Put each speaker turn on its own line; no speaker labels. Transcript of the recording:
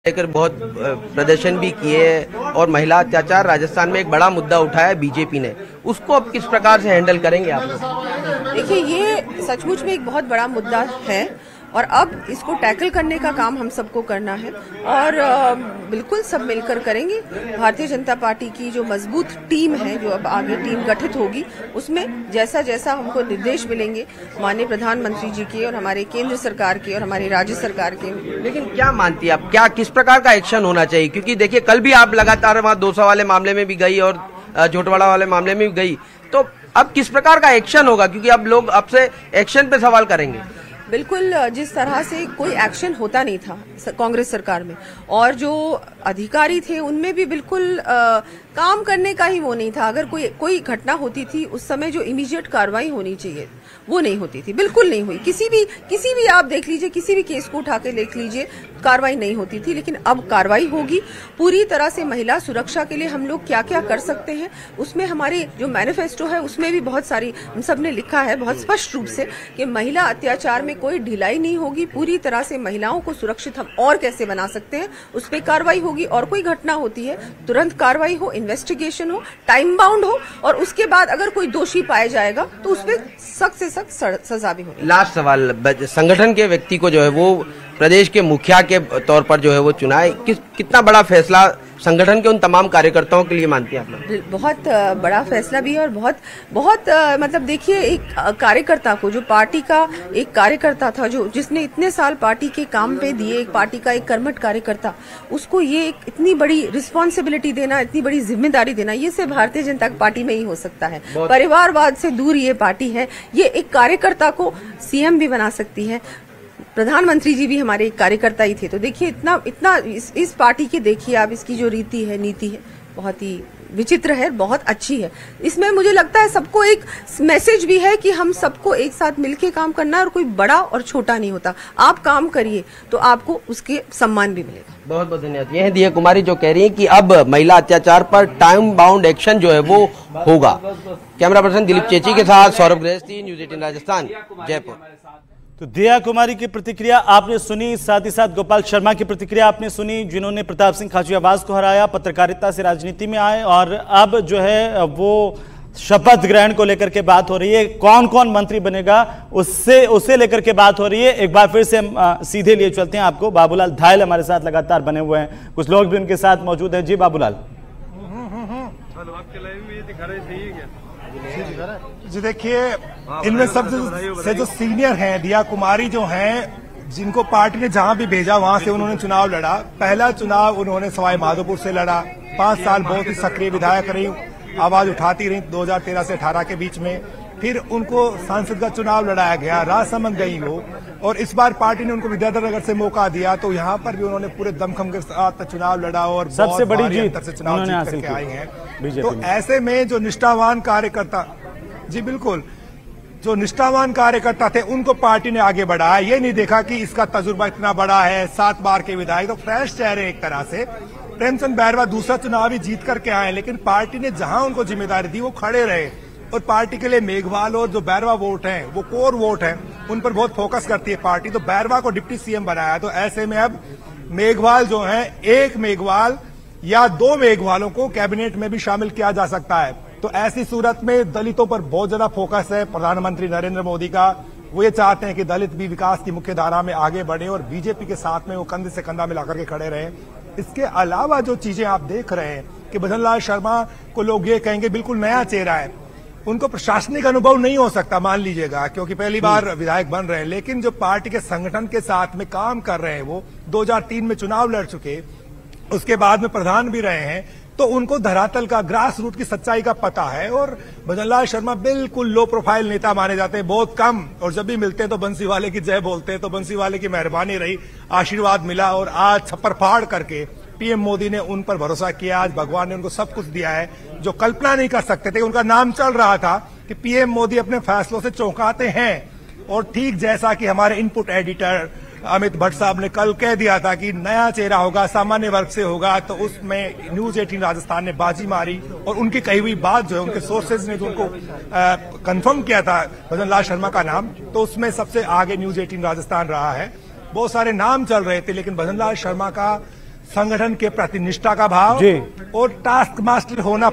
लेकर बहुत प्रदर्शन भी किए और महिला अत्याचार राजस्थान में एक बड़ा मुद्दा उठाया बीजेपी ने, उसको अब किस प्रकार से हैंडल करेंगे आप लोग?
देखिए, ये सचमुच में एक बहुत बड़ा मुद्दा है और अब इसको टैकल करने का काम हम सबको करना है और बिल्कुल सब मिलकर करेंगे। भारतीय जनता पार्टी की जो मजबूत टीम है, जो अब आगे टीम गठित होगी, उसमें जैसा जैसा हमको निर्देश मिलेंगे माननीय प्रधानमंत्री जी के और हमारे केंद्र सरकार के और हमारी राज्य सरकार के।
लेकिन क्या मानती है आप, क्या किस प्रकार का एक्शन होना चाहिए? क्योंकि देखिए कल भी आप लगातार वहाँ 200 वाले मामले में भी गई और झोटवाड़ा वाले मामले में भी गई, तो अब किस प्रकार का एक्शन होगा? क्योंकि अब लोग अब से एक्शन पे सवाल करेंगे।
बिल्कुल, जिस तरह से कोई एक्शन होता नहीं था कांग्रेस सरकार में और जो अधिकारी थे उनमें भी बिल्कुल काम करने का ही वो नहीं था। अगर कोई घटना होती थी उस समय जो इमीडिएट कार्रवाई होनी चाहिए वो नहीं होती थी, बिल्कुल नहीं हुई। किसी भी आप देख लीजिए, किसी भी केस को उठा के देख लीजिए, कार्रवाई नहीं होती थी। लेकिन अब कार्रवाई होगी पूरी तरह से। महिला सुरक्षा के लिए हम लोग क्या क्या कर सकते हैं, उसमें हमारे जो मैनिफेस्टो है उसमें भी बहुत सारी हम सब ने लिखा है बहुत स्पष्ट रूप से कि महिला अत्याचार में कोई ढिलाई नहीं होगी। पूरी तरह से महिलाओं को सुरक्षित हम और कैसे बना सकते हैं उस पर कार्रवाई होगी। और कोई घटना होती है तुरंत कार्रवाई हो, इन्वेस्टिगेशन हो, टाइम बाउंड हो और उसके बाद अगर कोई दोषी पाया जाएगा तो उस पर सख्त से सख्त सजा भी होगी।
लास्ट सवाल, संगठन के व्यक्ति को जो है वो प्रदेश के मुखिया के तौर पर जो है वो चुना है, कितना बड़ा फैसला संगठन के उन तमाम कार्यकर्ताओं के लिए मानती हैं आप लोग?
बहुत बड़ा फैसला भी है और बहुत मतलब देखिए, एक कार्यकर्ता को, जो पार्टी का एक कार्यकर्ता था, जिसने इतने साल पार्टी के काम पे दिए, एक पार्टी का एक कर्मठ कार्यकर्ता, उसको ये एक इतनी बड़ी रिस्पॉन्सिबिलिटी देना, इतनी बड़ी जिम्मेदारी देना, ये सिर्फ भारतीय जनता पार्टी में ही हो सकता है। परिवारवाद से दूर ये पार्टी है। ये एक कार्यकर्ता को सीएम भी बना सकती है। प्रधानमंत्री जी भी हमारे एक कार्यकर्ता ही थे। तो देखिए इतना इस पार्टी के देखिए आप, इसकी जो रीति है, नीति है, बहुत ही विचित्र है, बहुत अच्छी है। इसमें मुझे लगता है सबको एक मैसेज भी है कि हम सबको एक साथ मिलके काम करना है और कोई बड़ा और छोटा नहीं होता। आप काम करिए तो आपको उसके सम्मान भी मिलेगा।
बहुत बहुत धन्यवाद। ये है दिया कुमारी जो कह रही है कि अब महिला अत्याचार पर टाइम बाउंड एक्शन जो है वो होगा। कैमरा पर्सन दिलीप चेची के साथ सौरभ गृहस्थी, न्यूज 18 राजस्थान, जयपुर।
तो दिया कुमारी की प्रतिक्रिया आपने सुनी, साथ ही साथ गोपाल शर्मा की प्रतिक्रिया आपने सुनी, जिन्होंने प्रताप सिंह खाचरियावास को हराया, पत्रकारिता से राजनीति में आए और अब जो है वो शपथ ग्रहण को लेकर के बात हो रही है। कौन कौन मंत्री बनेगा उसे लेकर के बात हो रही है। एक बार फिर से हम सीधे लिए चलते हैं आपको। बाबूलाल धायल हमारे साथ लगातार बने हुए हैं, कुछ लोग भी उनके साथ मौजूद हैं। जी बाबूलाल।
जी देखिए, इनमें सब से जो सीनियर हैं, दिया कुमारी जो हैं, जिनको पार्टी ने जहां भी भेजा वहां से उन्होंने चुनाव लड़ा। पहला चुनाव उन्होंने सवाई माधोपुर से लड़ा। 5 साल बहुत ही सक्रिय विधायक रही, आवाज उठाती रही 2013 से 18 के बीच में। फिर उनको सांसद का चुनाव लड़ाया गया, राजसमंद गई वो, और इस बार पार्टी ने उनको विद्याधर से मौका दिया तो यहाँ पर भी उन्होंने पूरे दमखम के साथ चुनाव लड़ा और
सबसे बड़ी जीत
से चुनाव जीत करके आई हैं। तो ऐसे में जो निष्ठावान कार्यकर्ता, जी बिल्कुल, जो निष्ठावान कार्यकर्ता थे उनको पार्टी ने आगे बढ़ाया। ये नहीं देखा कि इसका तजुर्बा इतना बड़ा है, 7 बार के विधायक, तो फ्रेश चेहरे एक तरह से। प्रेमचंद बैरवा दूसरा चुनाव ही जीत करके आए, लेकिन पार्टी ने जहां उनको जिम्मेदारी दी वो खड़े रहे और पार्टी के लिए मेघवाल और जो बैरवा वोट हैं वो कोर वोट हैं, उन पर बहुत फोकस करती है पार्टी। तो बैरवा को डिप्टी सीएम बनाया। तो ऐसे में अब मेघवाल जो है, एक मेघवाल या 2 मेघवालों को कैबिनेट में भी शामिल किया जा सकता है। तो ऐसी सूरत में दलितों पर बहुत ज्यादा फोकस है प्रधानमंत्री नरेंद्र मोदी का। वो ये चाहते हैं कि दलित भी विकास की मुख्य धारा में आगे बढ़े और बीजेपी के साथ में वो कंधे से कंधा मिलाकर के खड़े रहे। इसके अलावा जो चीजें आप देख रहे हैं कि भजन लाल शर्मा को लोग ये कहेंगे बिल्कुल नया चेहरा है, उनको प्रशासनिक अनुभव नहीं हो सकता मान लीजिएगा, क्योंकि पहली बार विधायक बन रहे हैं, लेकिन जो पार्टी के संगठन के साथ में काम कर रहे हैं, वो 2003 में चुनाव लड़ चुके, उसके बाद में प्रधान भी रहे हैं, तो उनको धरातल का, ग्रास रूट की सच्चाई का पता है। और भजनलाल शर्मा बिल्कुल लो प्रोफाइल नेता माने जाते हैं, बहुत कम, और जब भी मिलते हैं तो बंसीवाले की जय बोलते हैं। तो बंसीवाले की मेहरबानी रही, आशीर्वाद मिला और आज छप्पर फाड़ करके पीएम मोदी ने उन पर भरोसा किया। आज भगवान ने उनको सब कुछ दिया है जो कल्पना नहीं कर सकते थे। उनका नाम चल रहा था कि पीएम मोदी अपने फैसलों से चौंकाते हैं, और ठीक जैसा कि हमारे इनपुट एडिटर अमित भट्ट साहब ने कल कह दिया था कि नया चेहरा होगा, सामान्य वर्ग से होगा, तो उसमें न्यूज 18 राजस्थान ने बाजी मारी और उनकी कही हुई बात जो है, उनके सोर्सेज ने जो उनको कंफर्म किया था भजन लाल शर्मा का नाम, तो उसमें सबसे आगे न्यूज 18 राजस्थान रहा है। बहुत सारे नाम चल रहे थे, लेकिन भजन लाल शर्मा का संगठन के प्रति निष्ठा का भाव
जी।
और टास्क मास्टर होना